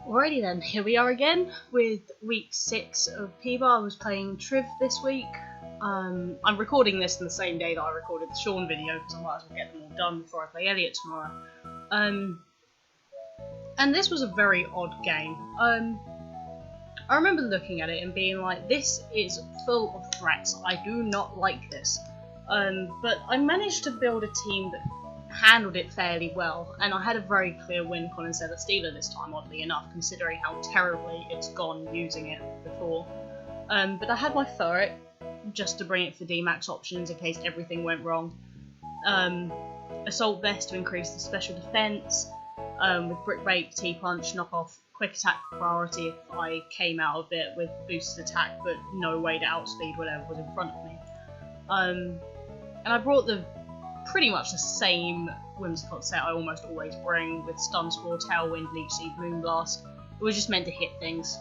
Alrighty then, here we are again with week 6 of PEBA. I was playing Triv this week. I'm recording this on the same day that I recorded the Sean video because I might as well get them all done before I play Elliot tomorrow. And this was a very odd game. I remember looking at it and being like, this is full of threats. I do not like this. But I managed to build a team that handled it fairly well, and I had a very clear win on celesteela this time, oddly enough, considering how terribly it's gone using it before. But I had my ferret, just to bring it for D-max options in case everything went wrong. Assault vest to increase the special defense, with brick break, T-punch, knock off, quick attack priority if I came out of it with boosted attack, but no way to outspeed whatever was in front of me. And I brought pretty much the same Whimsicott set I almost always bring, with Stun Spore, Tailwind, Leech Seed, Moonblast. It was just meant to hit things,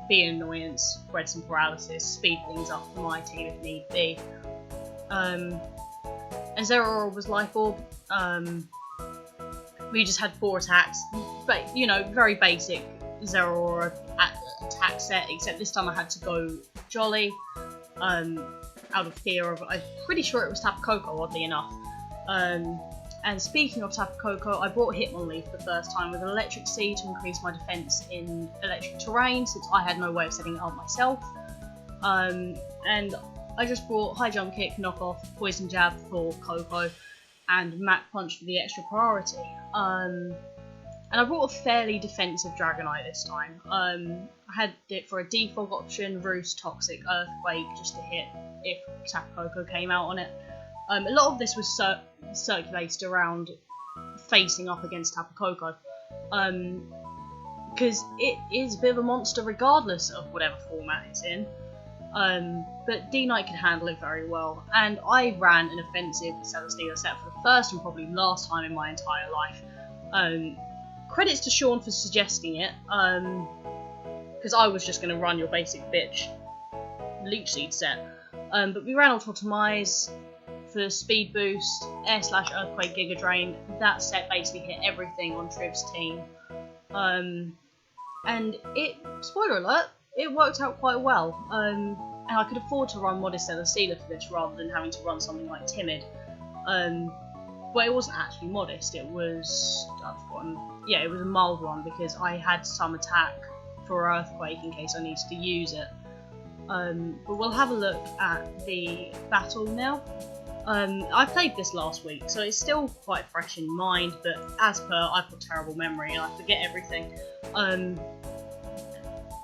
be an annoyance, spread some paralysis, speed things up for my team if need be. And Zeraora was Life Orb. We just had 4 attacks, but you know, very basic Zeraora attack set, except this time I had to go Jolly. Out of fear of, I'm pretty sure it was Tapu Koko, oddly enough. And speaking of Tapu Koko, I brought Hitmonlee for the first time with an Electric Seed to increase my defense in electric terrain, since I had no way of setting it up myself. And I just brought High Jump Kick, Knock Off, Poison Jab for Koko, and Mach Punch for the extra priority. And I brought a fairly defensive Dragonite this time. I had it for a defog option, Roost, Toxic, Earthquake, just to hit if Tapu Koko came out on it. A lot of this was circulated around facing up against Tapu Koko, because it is a bit of a monster regardless of whatever format it's in. But D-Knight can handle it very well, and I ran an offensive celesteela set for the first and probably last time in my entire life. Credits to Sean for suggesting it, because I was just going to run your basic bitch Leech Seed set. But we ran Autotomize for speed boost, Air/Earthquake, Giga Drain. That set basically hit everything on Triv's team. And it, spoiler alert, it worked out quite well. And I could afford to run Modest Celesteela for this rather than having to run something like Timid. But it wasn't actually modest, it was, I've forgotten, yeah, it was a mild one because I had some attack for Earthquake in case I needed to use it. But we'll have a look at the battle now. I played this last week, so it's still quite fresh in mind, but as per, I've got terrible memory and I forget everything.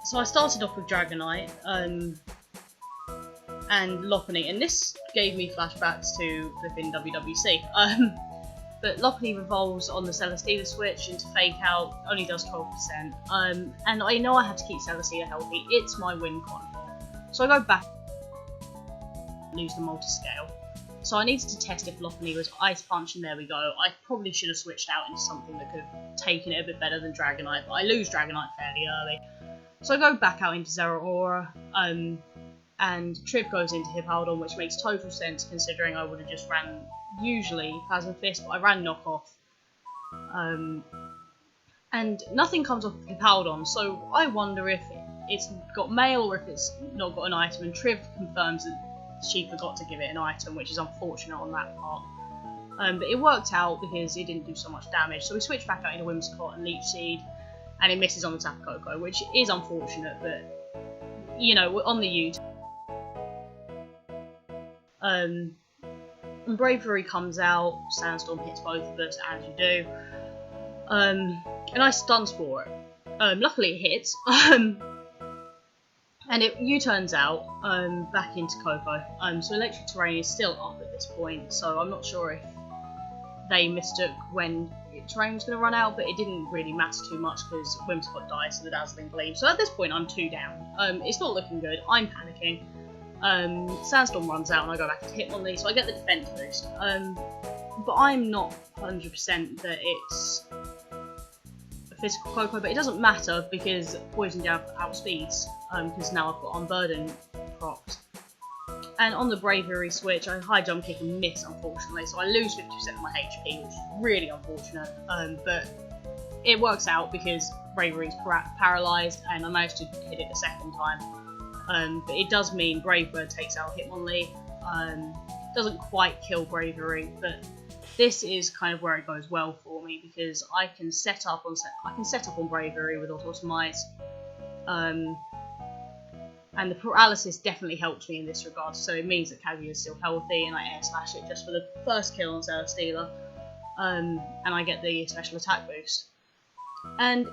So I started off with Dragonite, and Lopunny, and this gave me flashbacks to flipping WWC. But Lopunny revolves on the Celesteela switch into Fake Out, only does 12%. And I know I have to keep Celesteela healthy, it's my win con here. So I go back and lose the multi-scale. So I needed to test if Lopunny was Ice Punch, and there we go. I probably should have switched out into something that could have taken it a bit better than Dragonite, but I lose Dragonite fairly early. So I go back out into Zeraora, and Triv goes into Hippowdon, which makes total sense considering I would have just ran, usually, Plasma Fist, but I ran Knock Off. And nothing comes off of Hippowdon, so I wonder if it's got mail or if it's not got an item, and Triv confirms that she forgot to give it an item, which is unfortunate on that part. But it worked out because it didn't do so much damage, so we switched back out into Whimsicott and Leech Seed, and it misses on the Tapu Koko, which is unfortunate, but, you know, we're on the U. And Bravery comes out, Sandstorm hits both of us, as you do, and I Stun Spore it. Luckily it hits, and it U-turns out back into Koko, so Electric Terrain is still up at this point, so I'm not sure if they mistook when terrain was going to run out, but it didn't really matter too much because Whimsicott dies to the Dazzling Gleam, so at this point I'm 2 down. It's not looking good, I'm panicking. Sandstorm runs out and I go back to Hitmonlee, so I get the defense boost. But I'm not 100% that it's a physical Koko, but it doesn't matter because Poison Jab outspeeds, because now I've got Unburden procs. And on the Bravery switch, I High Jump Kick and miss, unfortunately, so I lose 50% of my HP, which is really unfortunate, but it works out because Bravery's paralysed, and I managed to hit it a second time. But it does mean Bravebird takes out Hitmonlee. Doesn't quite kill Bravery, but this is kind of where it goes well for me because I can set up on Bravery with Autotomize. And the paralysis definitely helps me in this regard, so it means that Kaguya is still healthy, and I air slash it just for the first kill on Celesteela, and I get the special attack boost. And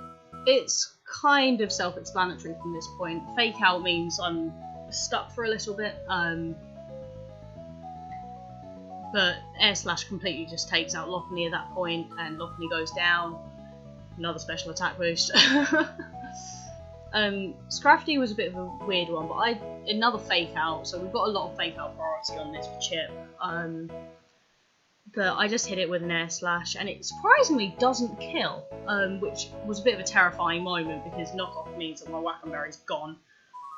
it's kind of self-explanatory from this point. Fake out means I'm stuck for a little bit, but air slash completely just takes out Lopunny at that point, and Lopunny goes down. Another special attack boost. Scrafty was a bit of a weird one, but another fake out, so we've got a lot of fake out priority on this for Chip. But I just hit it with an air slash, and it surprisingly doesn't kill, which was a bit of a terrifying moment because knockoff means that my Wackenberry's gone.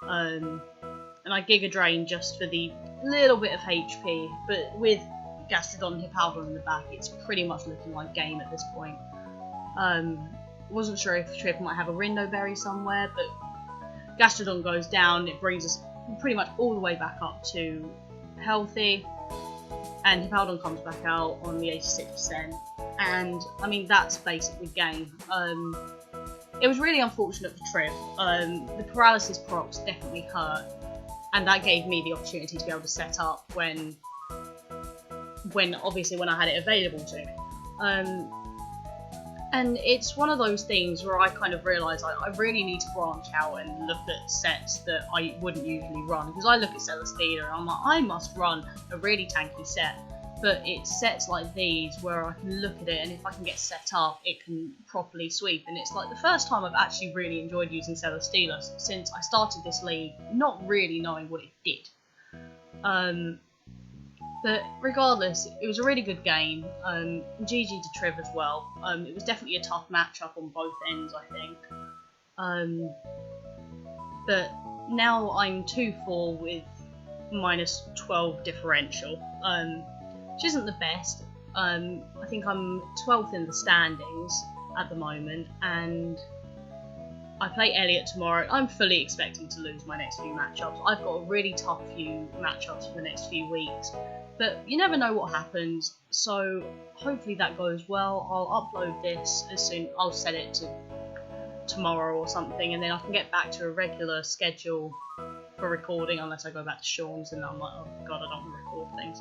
And I Giga Drain just for the little bit of HP, but with Gastrodon and Hippowdon in the back, it's pretty much looking like game at this point. Wasn't sure if Triv might have a Rindo Berry somewhere, but Gastrodon goes down, it brings us pretty much all the way back up to healthy, and Hippowdon comes back out on the 86%, and I mean that's basically game. It was really unfortunate for Triv. The paralysis procs definitely hurt, and that gave me the opportunity to be able to set up when obviously when I had it available to me. And it's one of those things where I kind of realise I really need to branch out and look at sets that I wouldn't usually run. Because I look at Celesteela and I'm like, I must run a really tanky set. But it's sets like these where I can look at it, and if I can get set up, it can properly sweep. And it's like the first time I've actually really enjoyed using Celesteela since I started this league, not really knowing what it did. But regardless, it was a really good game. GG to Triv as well. It was definitely a tough matchup on both ends, I think. But now I'm 2-4 with minus 12 differential, which isn't the best. I think I'm 12th in the standings at the moment, and I play Elliot tomorrow. I'm fully expecting to lose my next few matchups. I've got a really tough few matchups for the next few weeks, but you never know what happens, so hopefully that goes well. I'll upload this as soon, I'll set it to tomorrow or something, and then I can get back to a regular schedule for recording, unless I go back to Sean's and I'm like, oh god, I don't want to record things.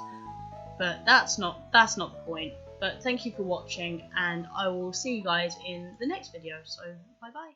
But that's not the point. But thank you for watching, and I will see you guys in the next video, so bye bye.